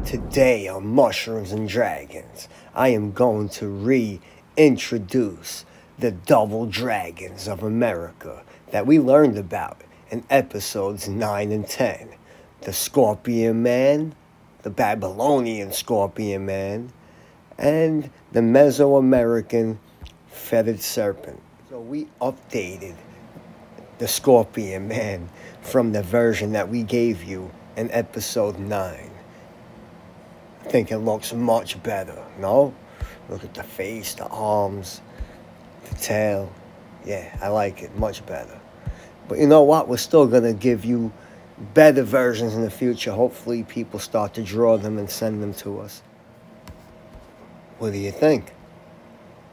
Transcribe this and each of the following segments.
Today on Mushrooms and Dragons, I am going to reintroduce the double dragons of America that we learned about in episodes 9 and 10. The Scorpion Man, the Babylonian Scorpion Man, and the Mesoamerican Feathered Serpent. So we updated the Scorpion Man from the version that we gave you in episode 9. I think it looks much better, no? Look at the face, the arms, the tail. Yeah, I like it much better. But you know what? We're still going to give you better versions in the future. Hopefully people start to draw them and send them to us. What do you think?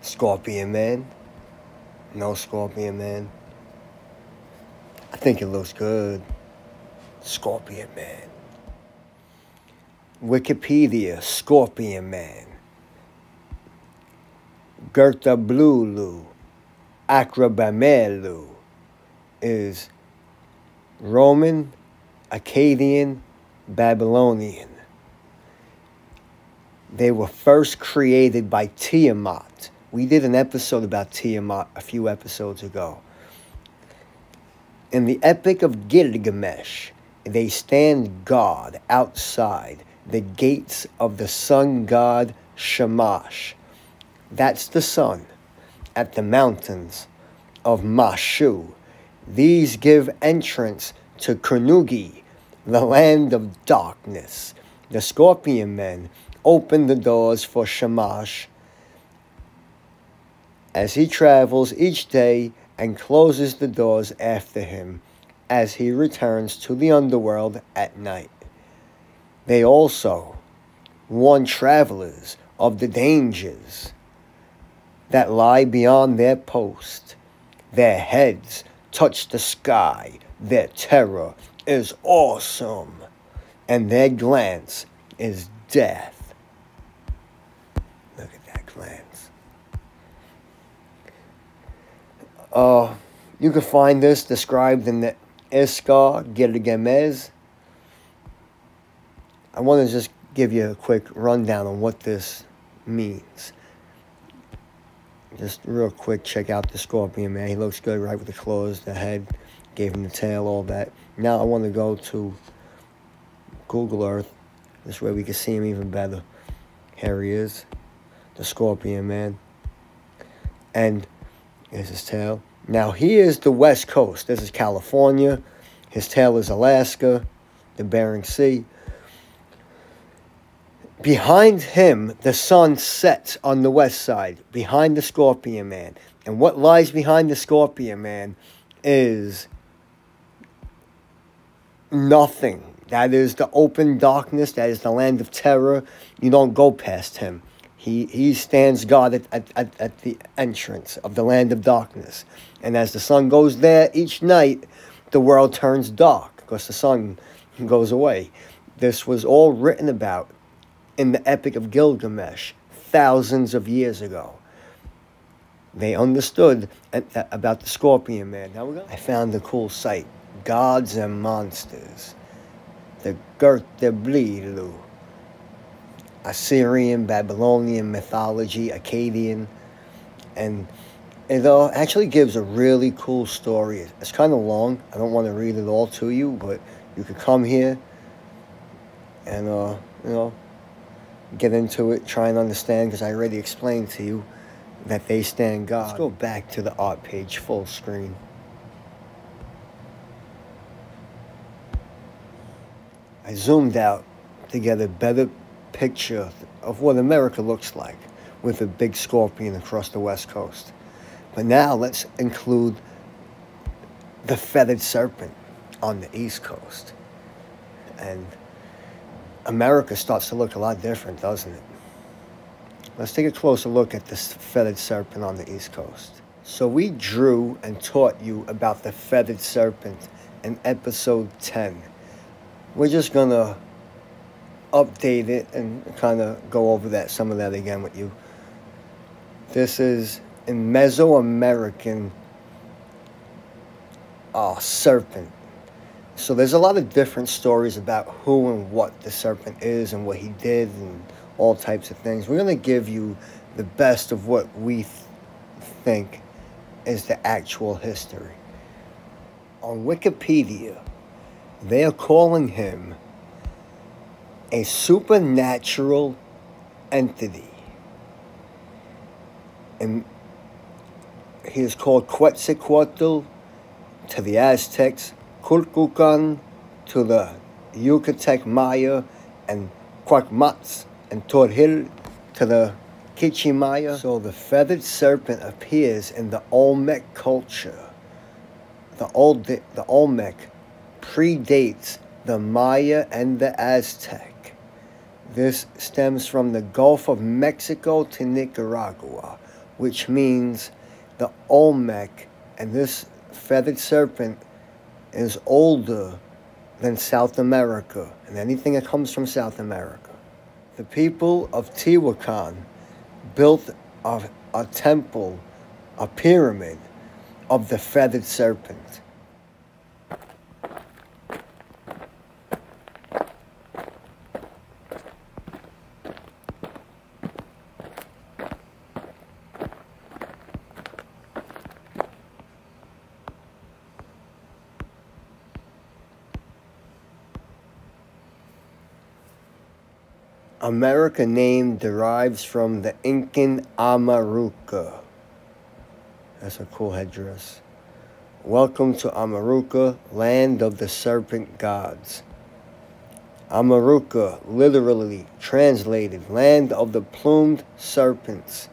Scorpion Man? No Scorpion Man? I think it looks good. Scorpion Man. Wikipedia, Scorpion Man. Gerta Blulu, Acrobamelu is Roman, Akkadian, Babylonian. They were first created by Tiamat. We did an episode about Tiamat a few episodes ago. In the Epic of Gilgamesh, they stand guard outside the gates of the sun god Shamash. That's the sun at the mountains of Mashu. These give entrance to Kurnugi, the land of darkness. The Scorpion Men open the doors for Shamash as he travels each day and closes the doors after him as he returns to the underworld at night. They also warn travelers of the dangers that lie beyond their post. Their heads touch the sky. Their terror is awesome. And their glance is death. Look at that glance. You can find this described in the Iskar Gilgamesh. I want to just give you a quick rundown on what this means. Just real quick, check out the Scorpion Man. He looks good, right, with the claws, the head, gave him the tail, all that. Now I want to go to Google Earth. This way we can see him even better. Here he is, the Scorpion Man. And here's his tail. Now here's the West Coast. This is California. His tail is Alaska, the Bering Sea. Behind him, the sun sets on the west side, behind the Scorpion Man. And what lies behind the Scorpion Man is nothing. That is the open darkness. That is the land of terror. You don't go past him. He stands guard at the entrance of the land of darkness. And as the sun goes there each night, the world turns dark because the sun goes away. This was all written about in the Epic of Gilgamesh thousands of years ago. They understood about the Scorpion Man. Now I found a cool site, Gods and Monsters. The Gerta Blulu. Assyrian, Babylonian mythology, Akkadian. And it actually gives a really cool story. It's kind of long. I don't want to read it all to you, but you could come here and, get into it, try and understand, because I already explained to you that they stand God. Let's go back to the art page, full screen. I zoomed out to get a better picture of what America looks like with a big scorpion across the West Coast. But now let's include the feathered serpent on the East Coast. And America starts to look a lot different, doesn't it? Let's take a closer look at this feathered serpent on the East Coast. So we drew and taught you about the feathered serpent in episode 10. We're just going to update it and kind of go over some of that again with you. This is in Mesoamerican serpent. So there's a lot of different stories about who and what the serpent is and what he did and all types of things. We're going to give you the best of what we think is the actual history. On Wikipedia, they are calling him a supernatural entity. And he is called Quetzalcoatl to the Aztecs, Kulkulkan to the Yucatec Maya, and Cuacmatz and Torhil to the Kichimaya. So the feathered serpent appears in the Olmec culture. The Olmec predates the Maya and the Aztec. This stems from the Gulf of Mexico to Nicaragua, which means the Olmec and this feathered serpent is older than South America and anything that comes from South America. The people of Tehuacan built a temple, a pyramid of the feathered serpent. America name derives from the Incan Amaruca. That's a cool headdress. Welcome to Amaruca, land of the serpent gods. Amaruca, literally translated, land of the plumed serpents.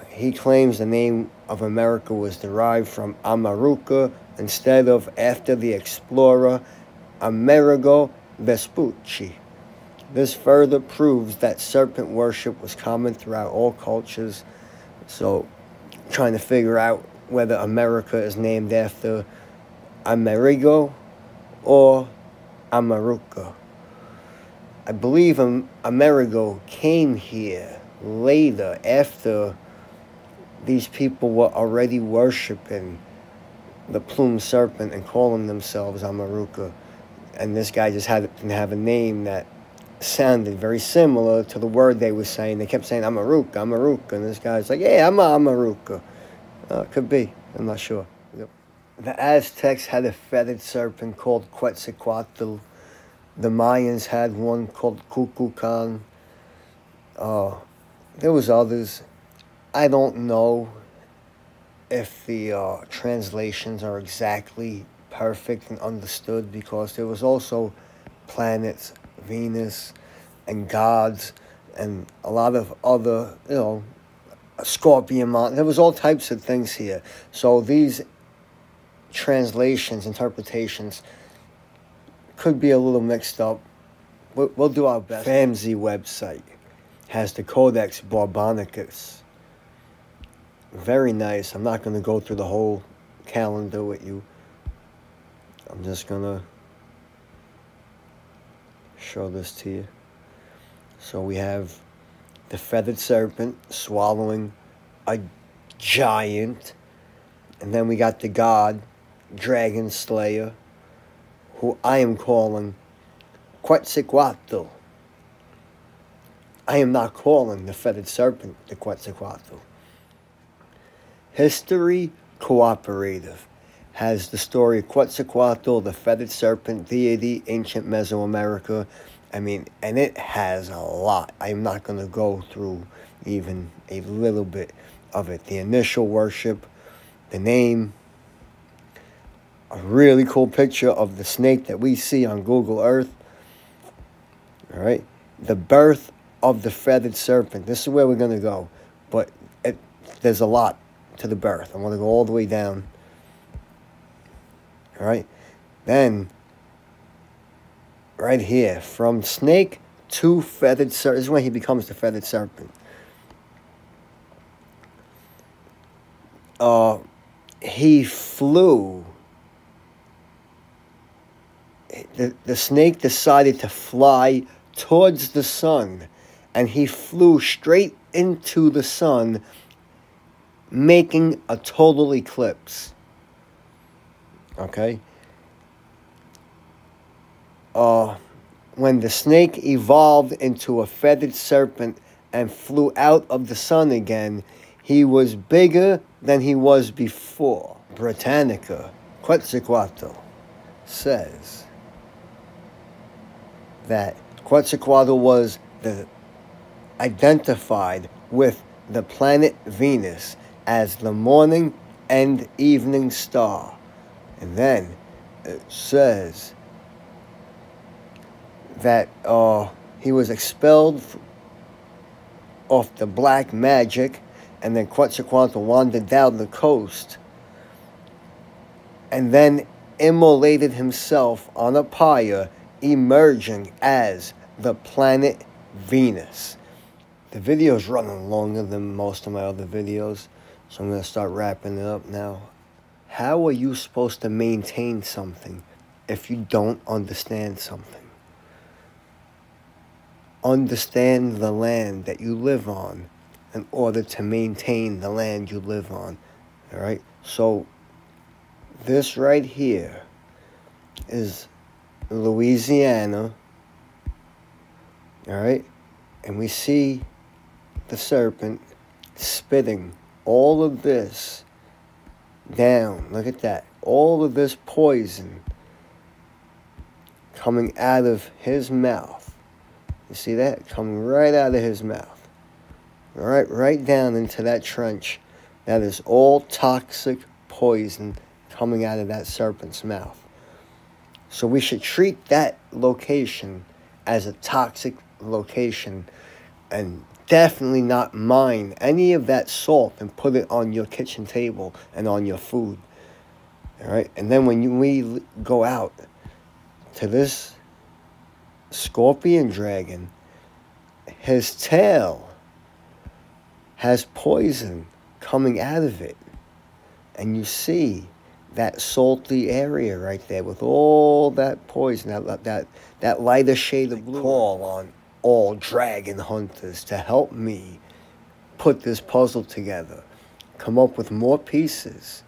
He claims the name of America was derived from Amaruca instead of after the explorer Amerigo Vespucci. This further proves that serpent worship was common throughout all cultures. So, trying to figure out whether America is named after Amerigo or Amaruca. I believe Amerigo came here later after these people were already worshiping the plumed serpent and calling themselves Amaruca. And this guy just didn't have a name that sounded very similar to the word they were saying. They kept saying Amaruca, Amaruca, and this guy's like, yeah, I'm a Amaruca. Could be, I'm not sure. Yep. The Aztecs had a feathered serpent called Quetzalcoatl. The Mayans had one called Kukulkan. There was others. I don't know if the translations are exactly perfect and understood, because there was also planets, Venus, and gods, and a lot of other, Scorpion Mountain. There was all types of things here. So these translations, interpretations, could be a little mixed up. We'll do our best. FAMSI website has the Codex Barbonicus. Very nice. I'm not going to go through the whole calendar with you. I'm just going to show this to you. So we have the feathered serpent swallowing a giant, and then we got the god dragon slayer, who I am calling Quetzalcoatl. I am not calling the feathered serpent the Quetzalcoatl. History Cooperative has the story of Quetzalcoatl, the feathered serpent deity, ancient Mesoamerica. I mean, and it has a lot. I'm not going to go through even a little bit of it. The initial worship, the name, a really cool picture of the snake that we see on Google Earth. All right. The birth of the feathered serpent. This is where we're going to go. But there's a lot to the birth. I want to go all the way down. All right. Then, right here, from snake to feathered serpent. This is when he becomes the feathered serpent. He flew. The snake decided to fly towards the sun, and he flew straight into the sun, making a total eclipse. Okay? when the snake evolved into a feathered serpent and flew out of the sun again, he was bigger than he was before. Britannica, Quetzalcoatl, says that Quetzalcoatl was identified with the planet Venus as the morning and evening star. And then it says that he was expelled off the black magic, and then Quetzalcoatl wandered down the coast and then immolated himself on a pyre, emerging as the planet Venus. The video is running longer than most of my other videos, so I'm going to start wrapping it up now. How are you supposed to maintain something if you don't understand something? Understand the land that you live on in order to maintain the land you live on. All right? So this right here is Louisiana. All right? And we see the serpent spitting all of this down. Look at that. All of this poison coming out of his mouth. You see that? Coming right out of his mouth. Right down into that trench. That is all toxic poison coming out of that serpent's mouth. So we should treat that location as a toxic location and definitely not mine any of that salt and put it on your kitchen table and on your food. All right? And then when we go out to this scorpion dragon, his tail has poison coming out of it. And you see that salty area right there with all that poison, that lighter shade of blue. Call on all dragon hunters to help me put this puzzle together, come up with more pieces.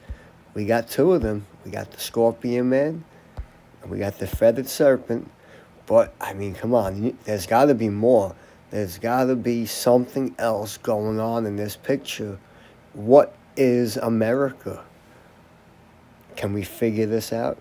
We got two of them. We got the scorpion man and we got the feathered serpent. But, I mean, come on, there's got to be more. There's got to be something else going on in this picture. What is America? Can we figure this out?